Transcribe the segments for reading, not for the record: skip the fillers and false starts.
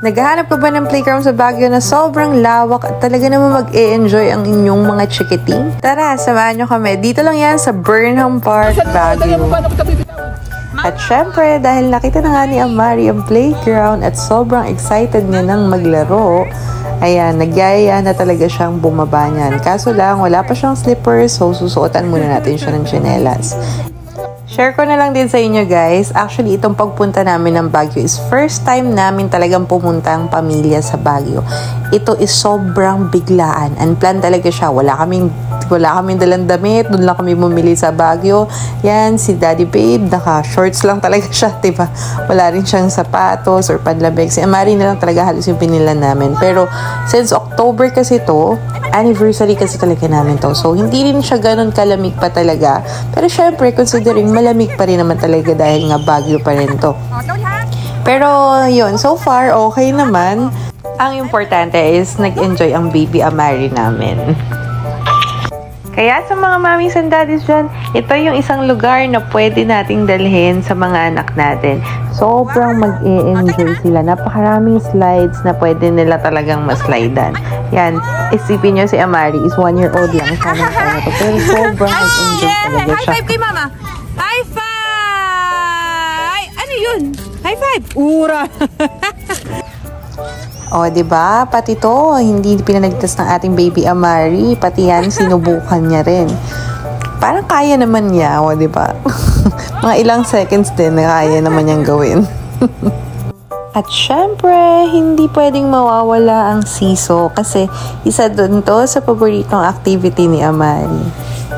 Naghahanap ka ba ng playground sa Baguio na sobrang lawak at talaga naman mag-e-enjoy ang inyong mga chikiting? Tara, samahan nyo kami. Dito lang yan sa Burnham Park, Baguio. At syempre, dahil nakita na nga ni Amari ang playground at sobrang excited niya nang maglaro, ayan, nagyayaya na talaga siyang bumaba niyan. Kaso lang, wala pa siyang slippers, so susuotan muna natin siya ng tsinelas. Share ko na lang din sa inyo guys, actually itong pagpunta namin ng Baguio is first time namin talagang pumunta ang pamilya sa Baguio. Ito is sobrang biglaan, unplanned talaga siya, wala kaming dalang damit, doon lang kami bumili sa Baguio. Yan, si Daddy Babe, naka-shorts lang talaga siya, diba? Wala rin siyang sapatos or panlabeg. Si Amari na lang talaga halos yung pinila namin. Pero since October kasi to, anniversary kasi talaga namin to. So, hindi rin siya ganun kalamig pa talaga. Pero syempre, considering malamig pa rin naman talaga dahil nga Baguio pa rin to. Pero yun, so far, okay naman. Ang importante is nag-enjoy ang baby Amari namin. Kaya sa mga mommies and daddies dyan, ito yung isang lugar na pwede nating dalhin sa mga anak natin. Sobrang mag-e-enjoy sila. Napakaraming slides na pwede nila talagang maslidean. Yan, isipin nyo si Amari is 1-year-old lang siya ng ano to. Pero sobrang mag-enjoy talaga siya. High five kay mama! High five! Ano yun? High five! Ura! O, diba? Pati to, hindi pinanagtas ng ating baby Amari. Pati yan, sinubukan niya rin. Parang kaya naman niya, o, diba? Mga ilang seconds din na kaya naman niyang gawin. At syempre, hindi pwedeng mawawala ang siso kasi isa dun to sa paboritong activity ni Amari.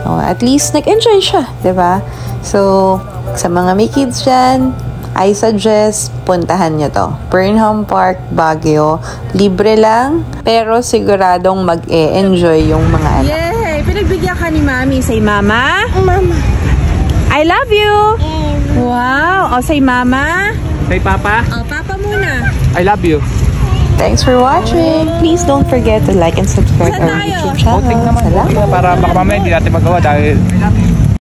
O, at least nag-enjoy siya, diba? So, sa mga may kids dyan, I suggest puntahan nyo to. Burnham Park, Baguio. Libre lang, pero siguradong mag-e-enjoy yung mga anak. Yay! Pinagbigyan ka ni Mami. Say Mama. Mama. I love you. Wow. O, say Mama. Say Papa. O, Papa muna. I love you. Thanks for watching. Please don't forget to like and subscribe our YouTube channel. Salamat. Para baka mamaya hindi natin magawa dahil